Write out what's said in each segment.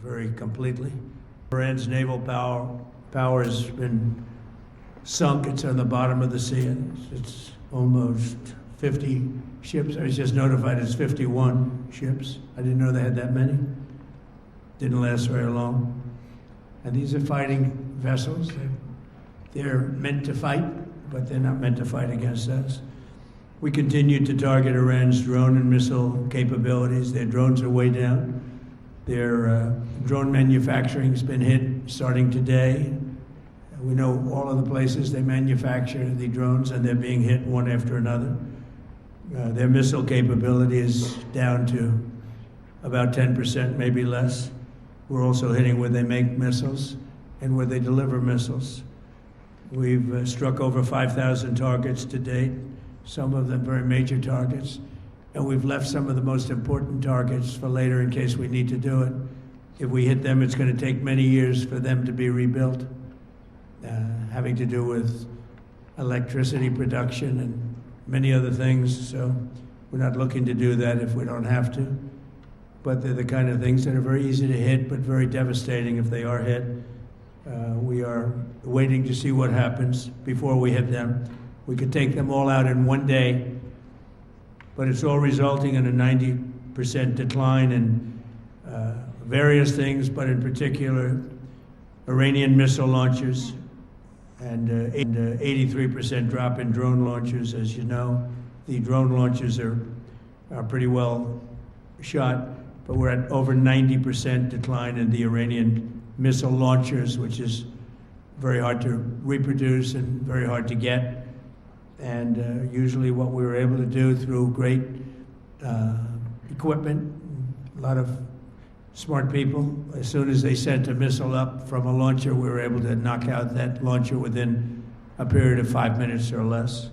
very completely. Iran's naval power has been sunk. It's on the bottom of the sea. It's almost 50 ships. I was just notified it's 51 ships. I didn't know they had that many. Didn't last very long. And these are fighting vessels. They're meant to fight, but they're not meant to fight against us. We continue to target Iran's drone and missile capabilities. Their drones are way down. Their drone manufacturing has been hit starting today. We know all of the places they manufacture the drones, and they're being hit one after another. Their missile capability is down to about 10%, maybe less. We're also hitting where they make missiles and where they deliver missiles. We've struck over 5,000 targets to date, some of them very major targets, and we've left some of the most important targets for later in case we need to do it. If we hit them, it's going to take many years for them to be rebuilt, having to do with electricity production and many other things, so we're not looking to do that if we don't have to. But they're the kind of things that are very easy to hit, but very devastating if they are hit. We are waiting to see what happens before we hit them. We could take them all out in one day, but it's all resulting in a 90% decline in various things, but in particular, Iranian missile launchers and 83% drop in drone launchers. As you know, the drone launchers are pretty well shot, but we're at over 90% decline in the Iranian missile launchers, which is very hard to reproduce and very hard to get. And usually what we were able to do through great equipment, a lot of smart people, as soon as they sent a missile up from a launcher, we were able to knock out that launcher within a period of 5 minutes or less,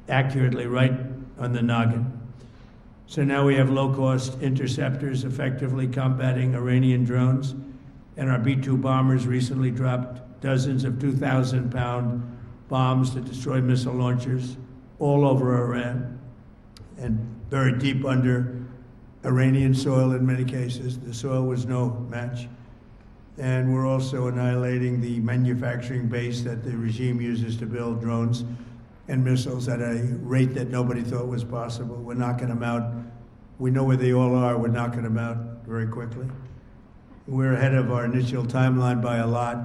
accurately, right on the noggin. So now we have low-cost interceptors effectively combating Iranian drones, and our B-2 bombers recently dropped dozens of 2,000-pound bombs to destroy missile launchers all over Iran and very deep under Iranian soil in many cases. The soil was no match. And we're also annihilating the manufacturing base that the regime uses to build drones and missiles at a rate that nobody thought was possible. We're knocking them out. We know where they all are. We're knocking them out very quickly. We're ahead of our initial timeline by a lot.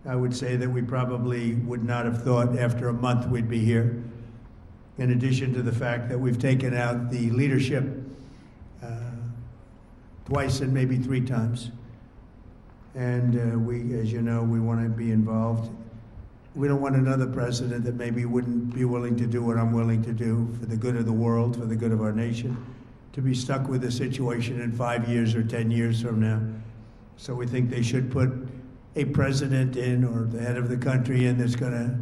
I would say that we probably would not have thought after a month we'd be here. In addition to the fact that we've taken out the leadership twice and maybe 3 times. And we, as you know, we want to be involved. We don't want another president that maybe wouldn't be willing to do what I'm willing to do for the good of the world, for the good of our nation, to be stuck with a situation in 5 years or 10 years from now. So we think they should put a president in, or the head of the country in, that's going to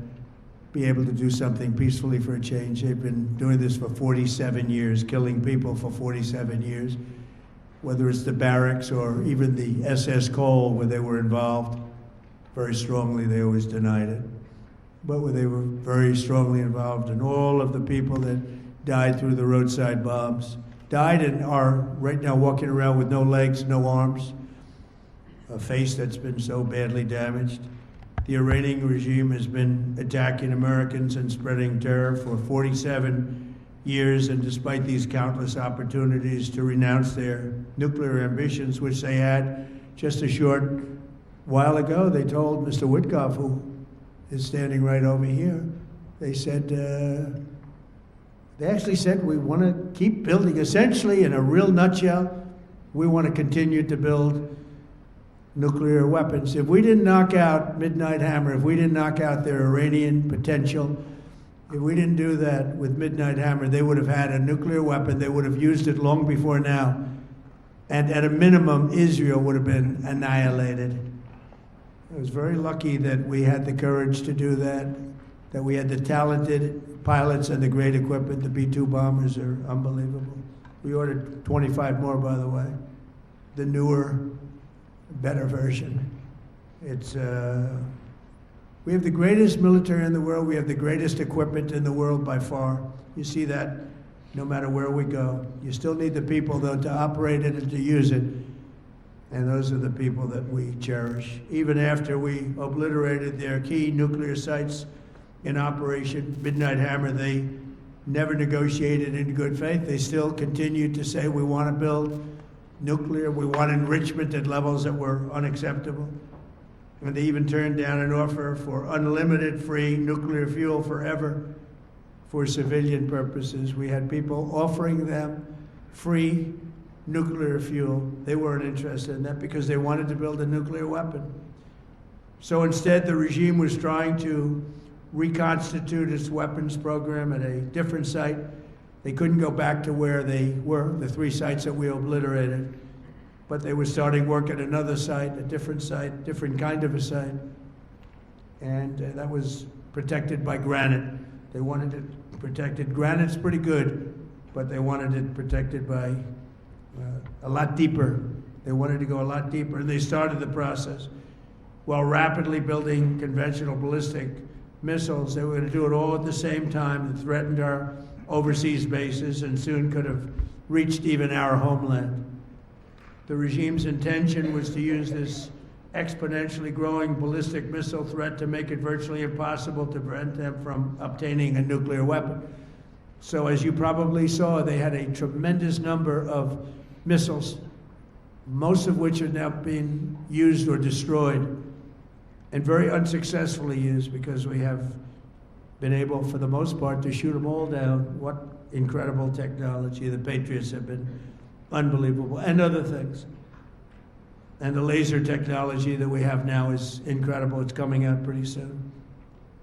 be able to do something peacefully for a change. They've been doing this for 47 years, killing people for 47 years, whether it's the barracks or even the SS Cole, where they were involved very strongly. They always denied it. But where they were very strongly involved, and all of the people that died through the roadside bombs died and are right now walking around with no legs, no arms, a face that's been so badly damaged. The Iranian regime has been attacking Americans and spreading terror for 47 years, and despite these countless opportunities to renounce their nuclear ambitions, which they had just a short while ago, they told Mr. Witkoff, who is standing right over here, they said, they actually said, we want to keep building. Essentially, in a real nutshell, we want to continue to build nuclear weapons. If we didn't knock out Midnight Hammer, if we didn't knock out their Iranian potential, if we didn't do that with Midnight Hammer, they would have had a nuclear weapon. They would have used it long before now. And at a minimum, Israel would have been annihilated. I was very lucky that we had the courage to do that we had the talented pilots and the great equipment. The B-2 bombers are unbelievable. We ordered 25 more, by the way. The newer, better version. It's, we have the greatest military in the world. We have the greatest equipment in the world by far. You see that no matter where we go. You still need the people, though, to operate it and to use it. And those are the people that we cherish. Even after we obliterated their key nuclear sites in Operation Midnight Hammer, they never negotiated in good faith. They still continued to say, we want to build nuclear, we want enrichment at levels that were unacceptable. And they even turned down an offer for unlimited free nuclear fuel forever for civilian purposes. We had people offering them free nuclear fuel. They weren't interested in that because they wanted to build a nuclear weapon. So instead, the regime was trying to reconstitute its weapons program at a different site. They couldn't go back to where they were, the 3 sites that we obliterated, but they were starting work at another site, a different kind of a site, and that was protected by granite. They wanted it protected. Granite's pretty good, but they wanted it protected by a lot deeper. They wanted to go a lot deeper, and they started the process while rapidly building conventional ballistic missiles. They were going to do it all at the same time that threatened our overseas bases and soon could have reached even our homeland. The regime's intention was to use this exponentially growing ballistic missile threat to make it virtually impossible to prevent them from obtaining a nuclear weapon. So as you probably saw, they had a tremendous number of missiles, most of which are now being used or destroyed, and very unsuccessfully used because we have been able, for the most part, to shoot them all down. What incredible technology. The Patriots have been unbelievable, and other things. And the laser technology that we have now is incredible. It's coming out pretty soon.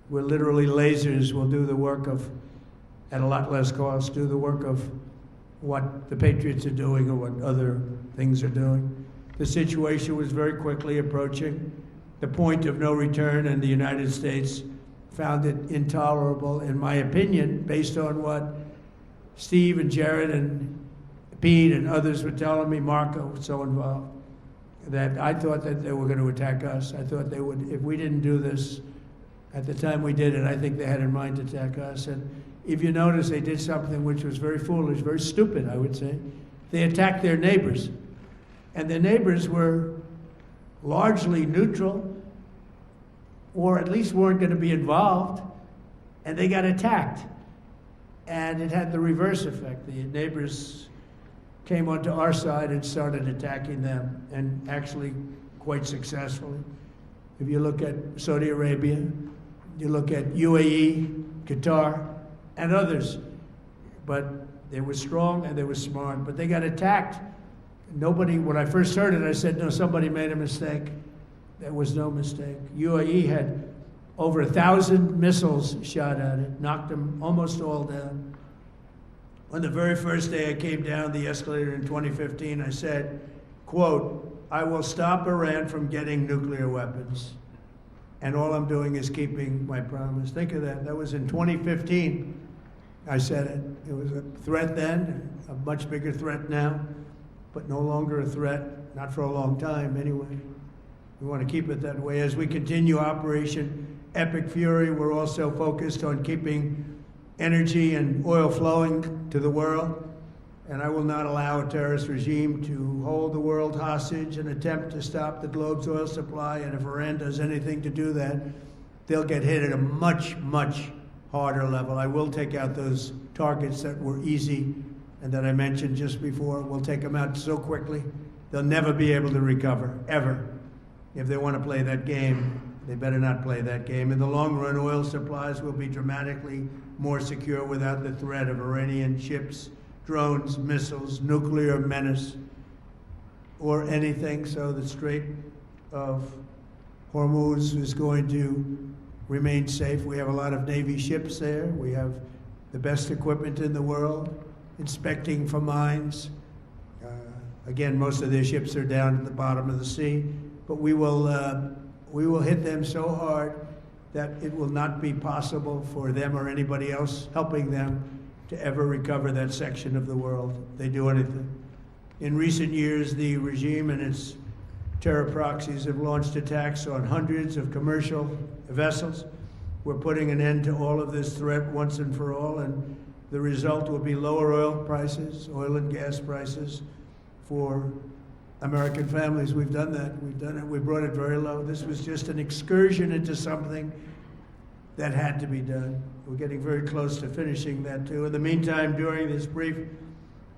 Where literally lasers will do the work of, at a lot less cost, do the work of what the Patriots are doing or what other things are doing. The situation was very quickly approaching the point of no return, and the United States found it intolerable, in my opinion, based on what Steve and Jared and Pete and others were telling me, Marco was so involved, that I thought that they were going to attack us. I thought they would, if we didn't do this at the time we did it, I think they had in mind to attack us. And if you notice, they did something which was very foolish, very stupid, I would say. They attacked their neighbors. And their neighbors were largely neutral, or at least weren't going to be involved, and they got attacked. And it had the reverse effect. The neighbors came onto our side and started attacking them, and actually quite successfully. If you look at Saudi Arabia, you look at UAE, Qatar, and others, but they were strong and they were smart, but they got attacked. Nobody, when I first heard it, I said, no, somebody made a mistake. There was no mistake. UAE had over 1,000 missiles shot at it, knocked them almost all down. On the very first day I came down the escalator in 2015, I said, quote, I will stop Iran from getting nuclear weapons. And all I'm doing is keeping my promise. Think of that. That was in 2015. I said it. It was a threat then, a much bigger threat now, but no longer a threat, not for a long time anyway. We want to keep it that way. As we continue Operation Epic Fury, we're also focused on keeping energy and oil flowing to the world. And I will not allow a terrorist regime to hold the world hostage and attempt to stop the globe's oil supply. And if Iran does anything to do that, they'll get hit at a much, much harder level. I will take out those targets that were easy and that I mentioned just before. We'll take them out so quickly, they'll never be able to recover, ever. If they want to play that game, they better not play that game. In the long run, oil supplies will be dramatically more secure without the threat of Iranian ships, drones, missiles, nuclear menace, or anything. So the Strait of Hormuz is going to remain safe. We have a lot of Navy ships there. We have the best equipment in the world, inspecting for mines. Again, most of their ships are down at the bottom of the sea, but we will hit them so hard that it will not be possible for them or anybody else helping them to ever recover that section of the world. They do anything. In recent years, the regime and its terror proxies have launched attacks on hundreds of commercial vessels. We're putting an end to all of this threat once and for all, and the result will be lower oil prices, oil and gas prices, for American families. We've done that. We've done it. We brought it very low. This was just an excursion into something that had to be done. We're getting very close to finishing that too. In the meantime, during this brief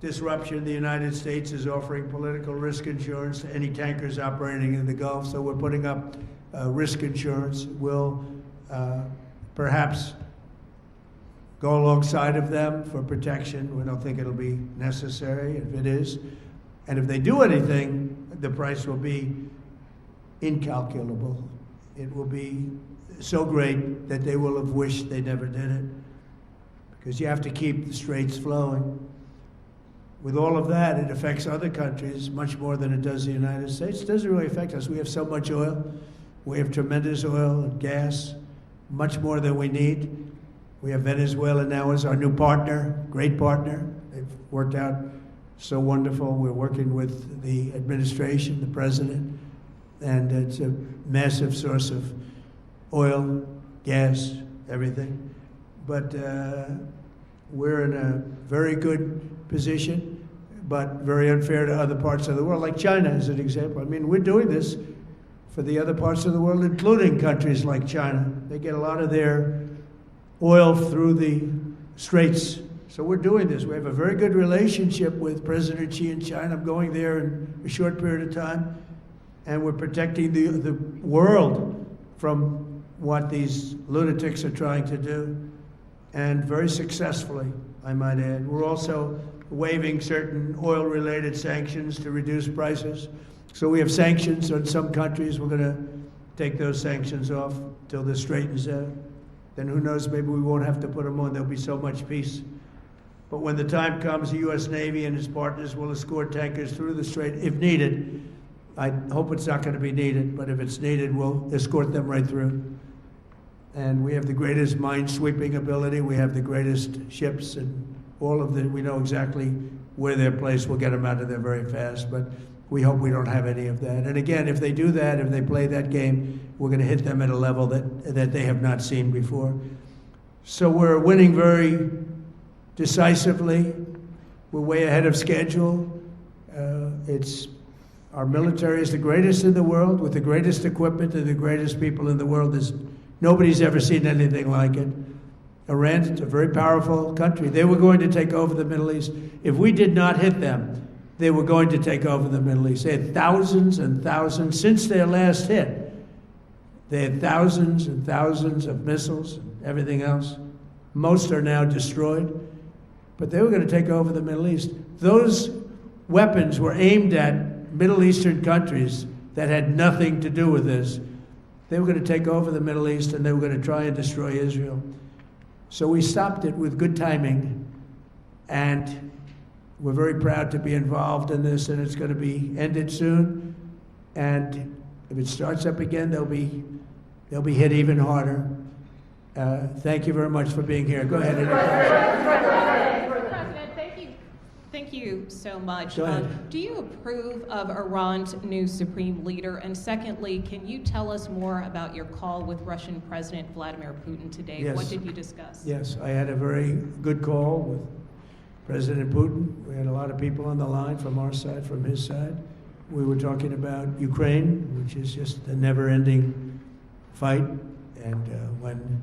disruption, the United States is offering political risk insurance to any tankers operating in the Gulf. So we're putting up risk insurance. We'll perhaps go alongside of them for protection. We don't think it'll be necessary. If it is, and if they do anything, the price will be incalculable. It will be so great that they will have wished they never did it, because you have to keep the straits flowing. With all of that, it affects other countries much more than it does the United States. It doesn't really affect us. We have so much oil. We have tremendous oil and gas, much more than we need. We have Venezuela now as our new partner, great partner. They've worked out so wonderful. We're working with the administration, the president, and it's a massive source of oil, gas, everything. But we're in a very good position, but very unfair to other parts of the world, like China as an example. I mean, we're doing this for the other parts of the world, including countries like China. They get a lot of their oil through the straits. So we're doing this. We have a very good relationship with President Xi in China. I'm going there in a short period of time, and we're protecting the world from what these lunatics are trying to do, and very successfully, I might add. We're also waiving certain oil-related sanctions to reduce prices. So we have sanctions on some countries. We're going to take those sanctions off till this straightens out. Then who knows, maybe we won't have to put them on. There'll be so much peace. But when the time comes, the U.S. Navy and its partners will escort tankers through the strait if needed. I hope it's not going to be needed, but if it's needed, we'll escort them right through. And we have the greatest mine-sweeping ability. We have the greatest ships, and all of them, we know exactly where they're placed. We'll get them out of there very fast, but we hope we don't have any of that. And again, if they do that, if they play that game, we're going to hit them at a level that they have not seen before. So we're winning very decisively. We're way ahead of schedule. Our military is the greatest in the world, with the greatest equipment and the greatest people in the world. Nobody's ever seen anything like it. Iran's a very powerful country. They were going to take over the Middle East. If we did not hit them, they were going to take over the Middle East. They had thousands and thousands, since their last hit, they had thousands and thousands of missiles and everything else. Most are now destroyed. But they were going to take over the Middle East. Those weapons were aimed at Middle Eastern countries that had nothing to do with this. They were going to take over the Middle East, and they were going to try and destroy Israel. So we stopped it with good timing, and we're very proud to be involved in this, and it's going to be ended soon. And if it starts up again, they'll be hit even harder. Thank you very much for being here. Go ahead. Thank you so much. Go ahead. Do you approve of Iran's new supreme leader? And secondly, can you tell us more about your call with Russian President Vladimir Putin today? Yes. What did you discuss? Yes, I had a very good call with President Putin. We had a lot of people on the line from our side, from his side. We were talking about Ukraine, which is just a never-ending fight. And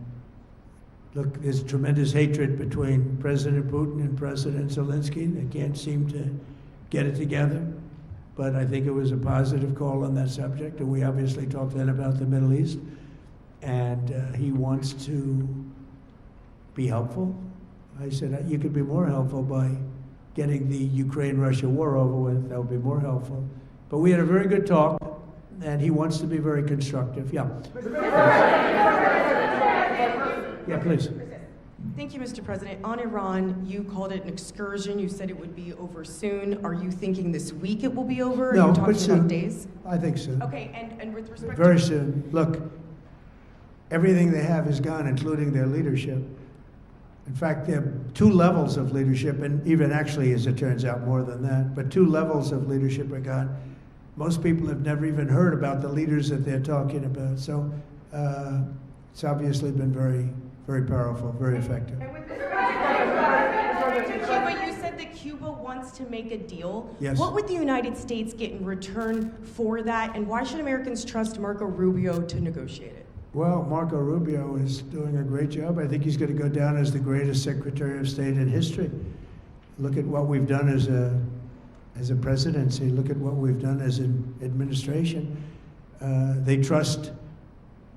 look, there's tremendous hatred between President Putin and President Zelensky. They can't seem to get it together. But I think it was a positive call on that subject. And we obviously talked then about the Middle East. And he wants to be helpful. I said, you could be more helpful by getting the Ukraine-Russia war over with. That would be more helpful. But we had a very good talk, and he wants to be very constructive. Yeah. Yeah, please. Thank you, Mr. President. On Iran, you called it an excursion. You said it would be over soon. Are you thinking this week it will be over? No, Are you talking but soon. about days? I think so. Okay, and with respect Very to... soon. Look, everything they have is gone, including their leadership. In fact, there are 2 levels of leadership, and even actually, as it turns out, more than that. But 2 levels of leadership are gone. Most people have never even heard about the leaders that they're talking about. So it's obviously been very, very powerful, very effective. And with respect to Cuba, you said that Cuba wants to make a deal. Yes. What would the United States get in return for that, and why should Americans trust Marco Rubio to negotiate it? Well, Marco Rubio is doing a great job. I think he's going to go down as the greatest Secretary of State in history. Look at what we've done as a presidency. Look at what we've done as an administration. They trust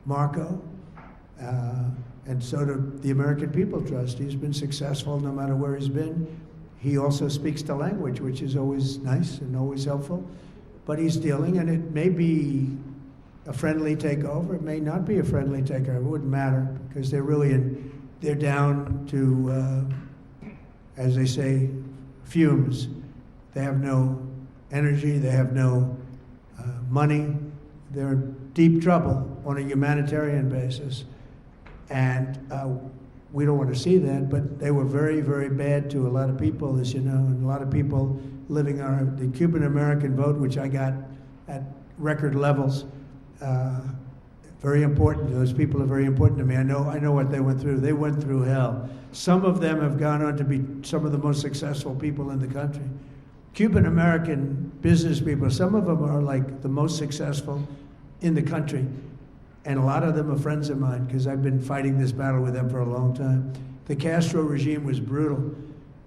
Marco, and so do the American people trust. He's been successful no matter where he's been. He also speaks the language, which is always nice and always helpful. But he's dealing, and it may be a friendly takeover. It may not be a friendly takeover. It wouldn't matter, because they're down to, as they say, fumes. They have no energy. They have no money. They're in deep trouble on a humanitarian basis. And we don't want to see that, but they were very, very bad to a lot of people, as you know, and a lot of people living on the Cuban-American vote, which I got at record levels. Very important. Those people are very important to me. I know what they went through. They went through hell. Some of them have gone on to be some of the most successful people in the country. Cuban-American business people, some of them are like the most successful in the country. And a lot of them are friends of mine, because I've been fighting this battle with them for a long time. The Castro regime was brutal,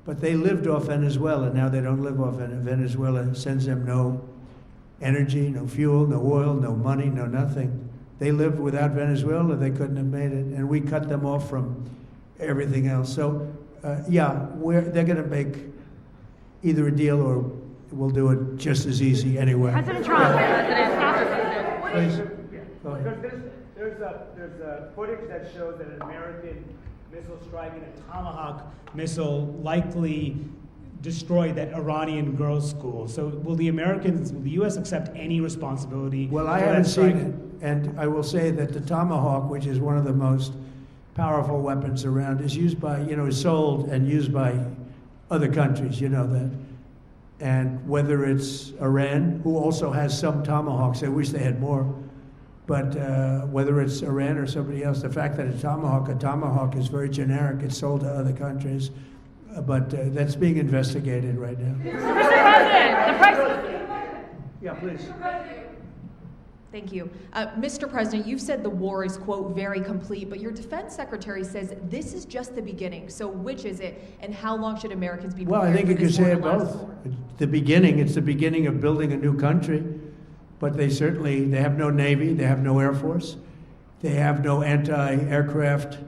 but they lived off Venezuela. Now they don't live off Venezuela. Sends them no energy, no fuel, no oil, no money, no nothing. They lived without Venezuela. They couldn't have made it, and we cut them off from everything else. So, they're going to make either a deal, or we'll do it just as easy anyway. President Trump. Please. There's a footage that shows that an American missile strike and a Tomahawk missile likely destroyed that Iranian girls' school. So will the U.S. accept any responsibility? Well, I for haven't that strike? seen it, and I will say that the Tomahawk, which is one of the most powerful weapons around, is used by, is sold and used by other countries, you know that. And whether it's Iran, who also has some Tomahawks, I wish they had more, but whether it's Iran or somebody else, the fact that a Tomahawk is very generic. It's sold to other countries, but that's being investigated right now. The president. Yeah, please. Thank you. Mr. President, you've said the war is, quote, very complete, but your defense secretary says this is just the beginning. So which is it, and how long should Americans be prepared Well, I think for you could this say war it to last both. for? It's the beginning of building a new country, but they have no Navy, they have no Air Force, they have no anti-aircraft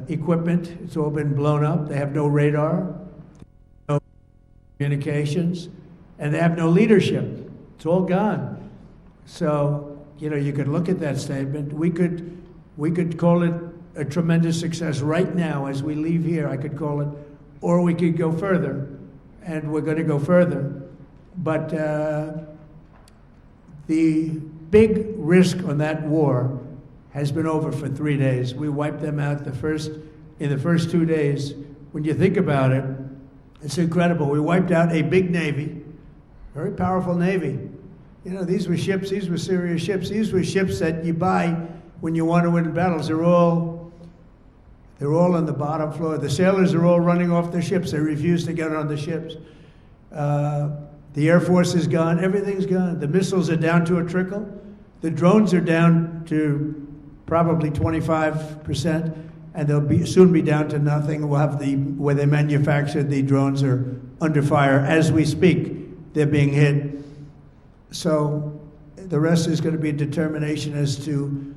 equipment. It's all been blown up. They have no radar, no communications, and they have no leadership. It's all gone. So, you could look at that statement. We could call it a tremendous success right now as we leave here. I could call it, or we could go further, and we're going to go further. But the big risk on that war has been over for 3 days. We wiped them out in the first 2 days. When you think about it, it's incredible. We wiped out a big Navy, very powerful Navy. These were ships, these were serious ships. These were ships that you buy when you want to win battles. They're all on the bottom floor. The sailors are all running off their ships. They refuse to get on the ships. The Air Force is gone. Everything's gone. The missiles are down to a trickle. The drones are down to probably 25%, and they'll soon be down to nothing. We'll have where they manufacture the drones are under fire as we speak. They're being hit. So the rest is going to be a determination as to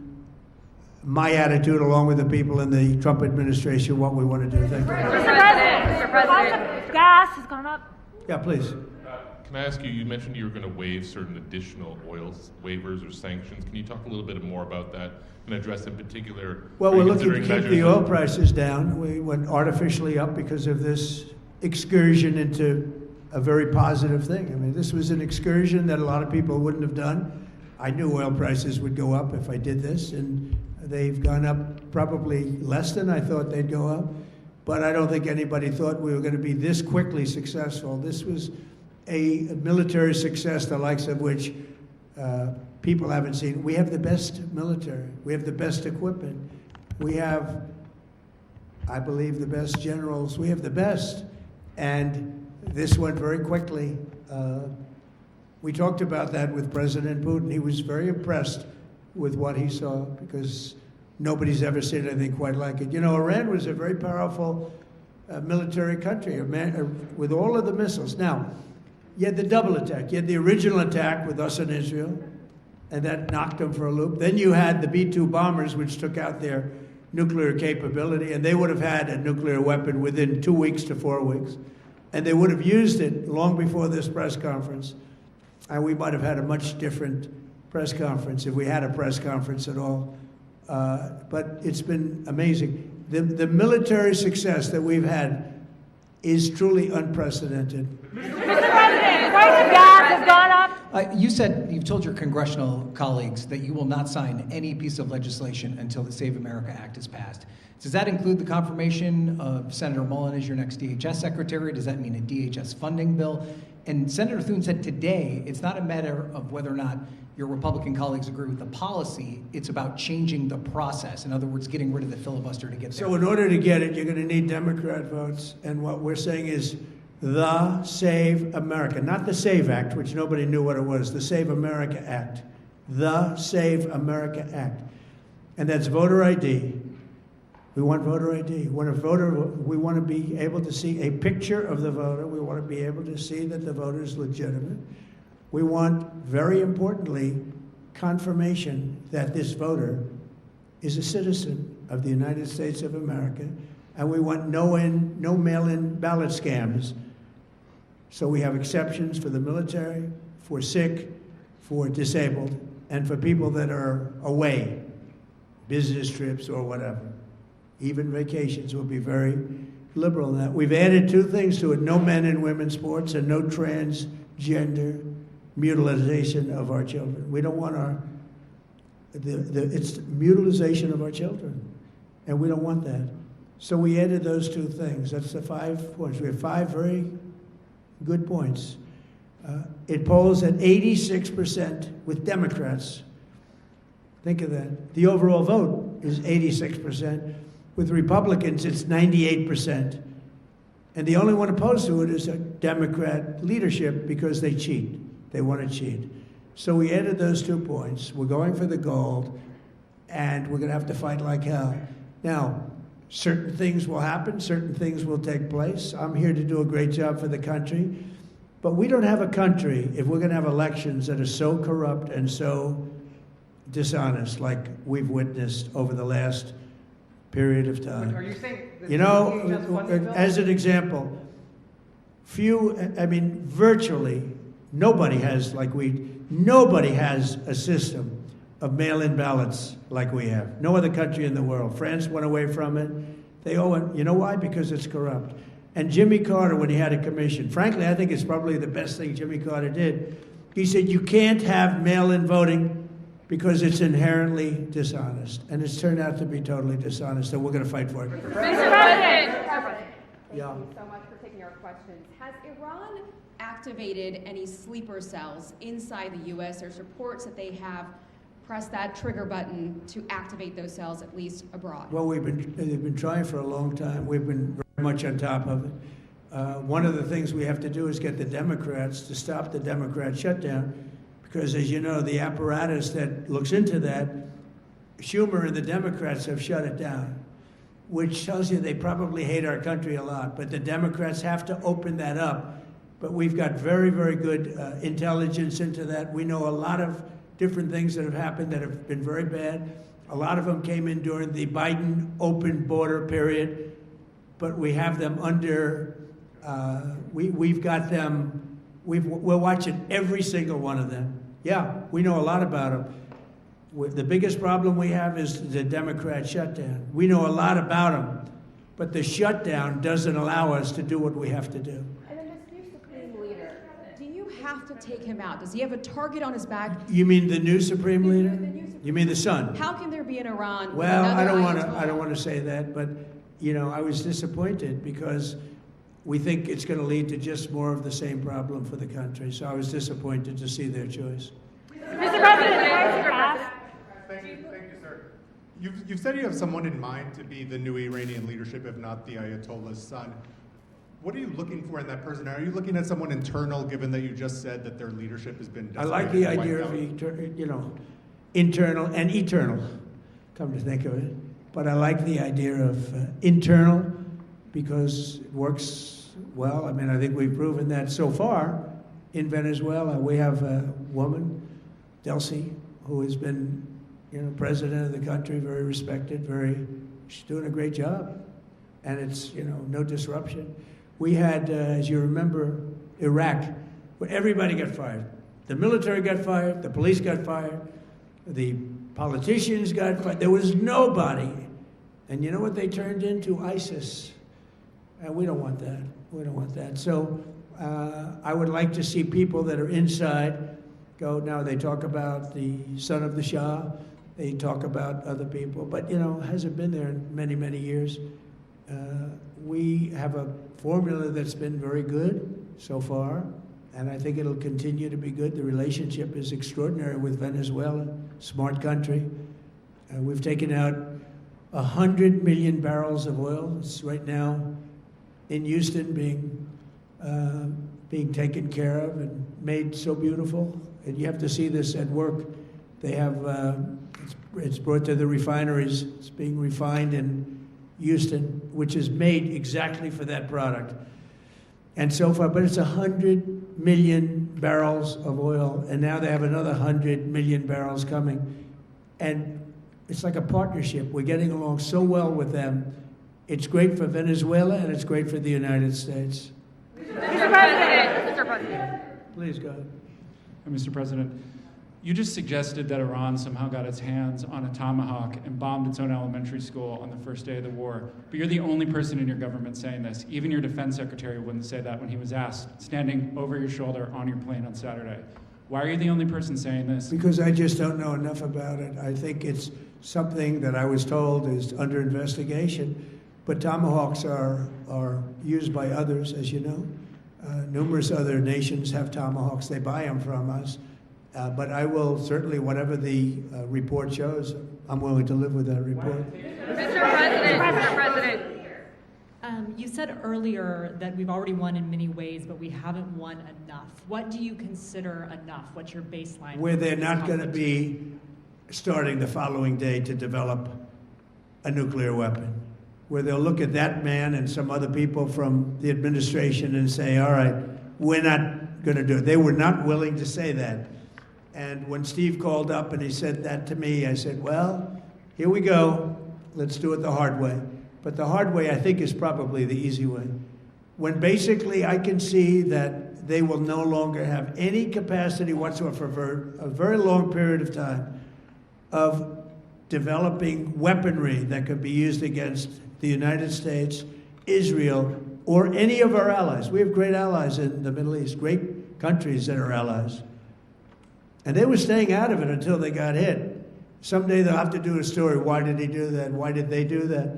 my attitude, along with the people in the Trump administration, what we want to do. Thank you. Mr. President, gas has gone up. Yeah, please. Can I ask you, you mentioned you were going to waive certain additional oil waivers or sanctions. Can you talk a little bit more about that and address in particular? Well, we're looking to considering keep the measures oil prices down. We went artificially up because of this excursion into a very positive thing. I mean, this was an excursion that a lot of people wouldn't have done. I knew oil prices would go up if I did this, and they've gone up probably less than I thought they'd go up. But I don't think anybody thought we were going to be this quickly successful. This was a military success, the likes of which people haven't seen. We have the best military. We have the best equipment. We have, I believe, the best generals. We have the best. And this went very quickly. We talked about that with President Putin. He was very impressed with what he saw because nobody's ever seen anything quite like it. You know, Iran was a very powerful military country with all of the missiles. Now, you had the double attack. You had the original attack with us and Israel, and that knocked them for a loop. Then you had the B-2 bombers, which took out their nuclear capability, and they would have had a nuclear weapon within 2 weeks to 4 weeks. And they would have used it long before this press conference. And we might have had a much different press conference if we had a press conference at all. But it's been amazing. The military success that we've had is truly unprecedented. Mr. President, the price of gas has gone up. You said you've told your congressional colleagues that you will not sign any piece of legislation until the Save America Act is passed. Does that include the confirmation of Senator Mullen as your next DHS secretary? Does that mean a DHS funding bill? And Senator Thune said today it's not a matter of whether or not your Republican colleagues agree with the policy, it's about changing the process. In other words, getting rid of the filibuster to get there. So in order to get it, you're going to need Democrat votes. And what we're saying is the Save America, not the SAVE Act, which nobody knew what it was, the Save America Act. The Save America Act. And that's voter ID. We want voter ID. We want to be able to see a picture of the voter. We want to be able to see that the voter is legitimate. We want, very importantly, confirmation that this voter is a citizen of the United States of America, and we want no mail-in ballot scams. So we have exceptions for the military, for sick, for disabled, and for people that are away, business trips or whatever. Even vacations will be very liberal in that. We've added 2 things to it: no men and women's sports and no transgender mutilization of our children. We don't want it's mutilization of our children, and we don't want that. So we added those 2 things. That's the 5 points. We have 5 very good points. It polls at 86% with Democrats. Think of that. The overall vote is 86%. With Republicans, it's 98%. And the only one opposed to it is a Democrat leadership because they cheat. They want to cheat. So we added those 2 points. We're going for the gold, and we're going to have to fight like hell. Now, certain things will happen. Certain things will take place. I'm here to do a great job for the country. But we don't have a country if we're going to have elections that are so corrupt and so dishonest like we've witnessed over the last period of time. Are you saying that You know, as an example, virtually nobody has a system of mail-in ballots like we have. No other country in the world. France went away from it. They all went. You know why? Because it's corrupt. And Jimmy Carter, when he had a commission, frankly, I think it's probably the best thing Jimmy Carter did. He said, you can't have mail-in voting because it's inherently dishonest. And it's turned out to be totally dishonest, and we're going to fight for it. Mr. President. Thank you so much for taking our questions. Has Iran activated any sleeper cells inside the U.S.? There's reports that they have pressed that trigger button to activate those cells, at least abroad. Well, they've been trying for a long time. We've been very much on top of it. One of the things we have to do is get the Democrats to stop the Democrat shutdown, because, as you know, the apparatus that looks into that, Schumer and the Democrats have shut it down, which tells you they probably hate our country a lot. But the Democrats have to open that up. But we've got very, very good intelligence into that. We know a lot of different things that have happened that have been very bad. A lot of them came in during the Biden open border period, but we have them under, we've got them, we're watching every single one of them. Yeah, we know a lot about them. The biggest problem we have is the Democrat shutdown. We know a lot about them, but the shutdown doesn't allow us to do what we have to do. And then this new Supreme Leader, do you have to take him out? Does he have a target on his back? You mean the new Supreme Leader? You mean the son? How can there be an Iran with Well, another I don't want to say that, but you know, I was disappointed because we think it's going to lead to just more of the same problem for the country. So I was disappointed to see their choice. Mr. President. Thank you, sir. You've said you have someone in mind to be the new Iranian leadership, if not the Ayatollah's son. What are you looking for in that person? Are you looking at someone internal, given that you just said that their leadership has been I like the decimated and idea wiped of, out? internal and eternal, come to think of it. But I like the idea of internal because it works well. I mean, I think we've proven that so far in Venezuela. We have a woman, Delcy, who has been, president of the country, very respected, she's doing a great job. And it's, no disruption. We had, as you remember, Iraq, where everybody got fired. The military got fired, the police got fired, the politicians got fired. There was nobody. And you know what they turned into? ISIS. And we don't want that. We don't want that. So I would like to see people that are inside go. Now they talk about the son of the Shah. They talk about other people. But, hasn't been there in many, many years. We have a formula that's been very good so far, and I think it'll continue to be good. The relationship is extraordinary with Venezuela, smart country. We've taken out 100 million barrels of oil. It's right now in Houston being taken care of and made so beautiful. And you have to see this at work. They have, it's brought to the refineries. It's being refined in Houston, which is made exactly for that product. And so far, but it's 100 million barrels of oil, and now they have another 100 million barrels coming. And it's like a partnership. We're getting along so well with them. It's great for Venezuela, and it's great for the United States. Mr. President. Please go ahead. Mr. President, you just suggested that Iran somehow got its hands on a tomahawk and bombed its own elementary school on the first day of the war. But you're the only person in your government saying this. Even your defense secretary wouldn't say that when he was asked, standing over your shoulder on your plane on Saturday. Why are you the only person saying this? Because I just don't know enough about it. I think it's something that I was told is under investigation. But tomahawks are used by others, as you know. Numerous other nations have tomahawks. They buy them from us. But I will certainly, whatever the report shows, I'm willing to live with that report. Mr. President. You said earlier that we've already won in many ways, but we haven't won enough. What do you consider enough? What's your baseline? Where they're not going to be starting the following day to develop a nuclear weapon. Where they'll look at that man and some other people from the administration and say, all right, we're not going to do it. They were not willing to say that. And when Steve called up and he said that to me, I said, well, here we go. Let's do it the hard way. But the hard way, I think, is probably the easy way. When basically I can see that they will no longer have any capacity whatsoever for a very long period of time of developing weaponry that could be used against the United States, Israel, or any of our allies. We have great allies in the Middle East, great countries that are allies. And they were staying out of it until they got hit. Someday they'll have to do a story. Why did he do that? Why did they do that?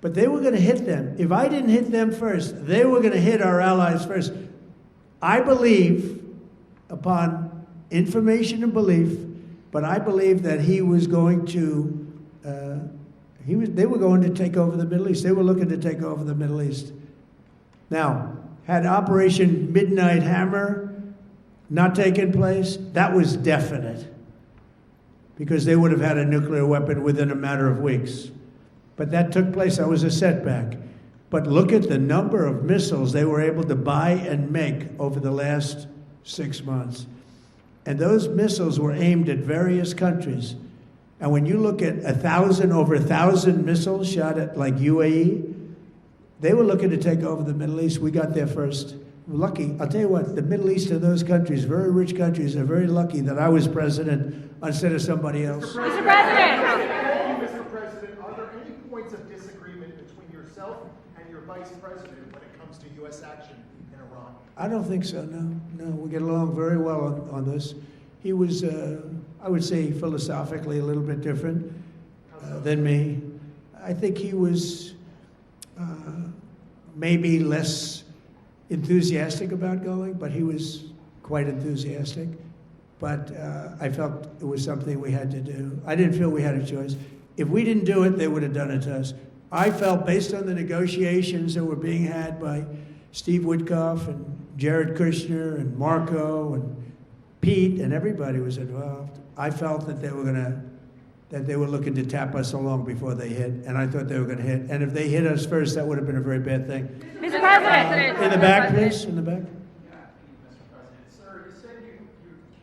But they were going to hit them. If I didn't hit them first, they were going to hit our allies first. I believe, upon information and belief, but I believe that he was going to, they were going to take over the Middle East. They were looking to take over the Middle East. Now, had Operation Midnight Hammer not taken place, that was definite, because they would have had a nuclear weapon within a matter of weeks. But that took place. That was a setback. But look at the number of missiles they were able to buy and make over the last 6 months. And those missiles were aimed at various countries. And when you look at over 1,000 missiles shot at like UAE, they were looking to take over the Middle East. We got there first. Lucky. I'll tell you what, the Middle East and those countries, very rich countries, are very lucky that I was president instead of somebody else. Mr. President. Mr. President, are there any points of disagreement between yourself and your vice president when it comes to U.S. action in Iran? I don't think so, no. We get along very well on this. He was, I would say, philosophically a little bit different than me. I think he was maybe less enthusiastic about going, but he was quite enthusiastic. But I felt it was something we had to do. I didn't feel we had a choice. If we didn't do it, they would have done it to us. I felt, based on the negotiations that were being had by Steve Witkoff and Jared Kushner and Marco and Pete and everybody was involved. I felt that they were looking to tap us along before they hit, and I thought they were going to hit. And if they hit us first, that would have been a very bad thing. Mr. President. In the back, please, in the back. Yeah, Mr. President. Sir, you said you're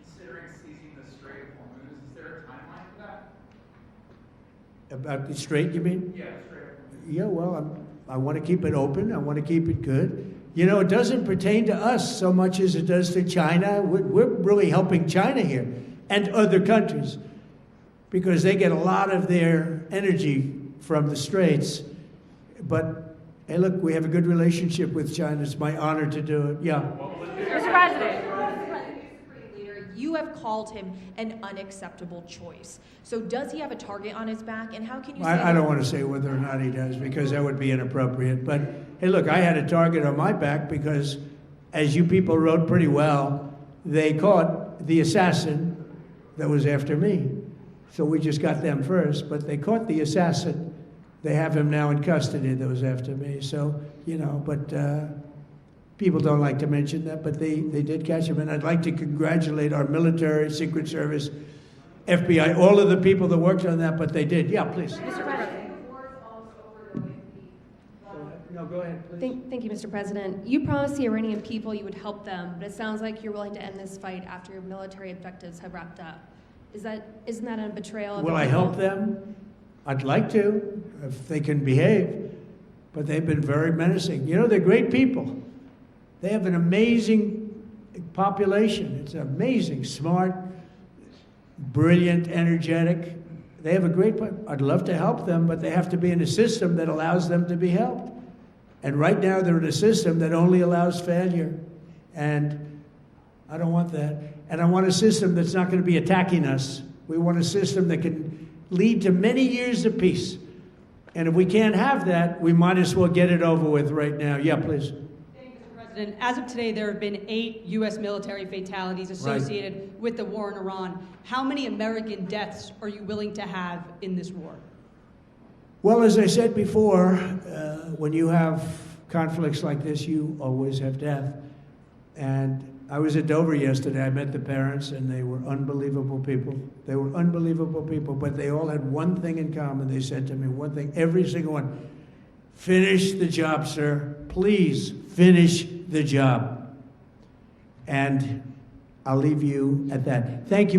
considering seizing the Strait of Hormuz. Is there a timeline for that? About the Strait, you mean? Yeah, Strait of Hormuz. Yeah, well, I want to keep it open. I want to keep it good. You know, it doesn't pertain to us so much as it does to China. We're really helping China here and other countries because they get a lot of their energy from the Straits. But, hey, look, we have a good relationship with China. It's my honor to do it. Yeah. Mr. President. You have called him an unacceptable choice. So does he have a target on his back? And how can you say I don't want to say whether or not he does because that would be inappropriate. But, hey, look, I had a target on my back because, as you people wrote pretty well, they caught the assassin that was after me. So we just got them first, but they caught the assassin. They have him now in custody that was after me. So, you know, but people don't like to mention that, but they did catch him. And I'd like to congratulate our military, Secret Service, FBI, all of the people that worked on that, but they did. Yeah, please. Mr. President. No, go ahead, please. Thank you, Mr. President. You promised the Iranian people you would help them, but it sounds like you're willing to end this fight after your military objectives have wrapped up. Isn't that a betrayal of Will the I people? help them? I'd like to, if they can behave. But they've been very menacing. You know, they're great people. They have an amazing population. It's amazing, smart, brilliant, energetic. They have a great, I'd love to help them, but they have to be in a system that allows them to be helped. And right now they're in a system that only allows failure. And I don't want that. And I want a system that's not going to be attacking us. We want a system that can lead to many years of peace. And if we can't have that, we might as well get it over with right now. Yeah, please. Thank you, Mr. President. As of today, there have been 8 U.S. military fatalities associated with the war in Iran. How many American deaths are you willing to have in this war? Well, as I said before, when you have conflicts like this, you always have death. And I was at Dover yesterday. I met the parents, and they were unbelievable people. They were unbelievable people, but they all had one thing in common. They said to me one thing, every single one, finish the job, sir. Please finish the job. And I'll leave you at that. Thank you very much.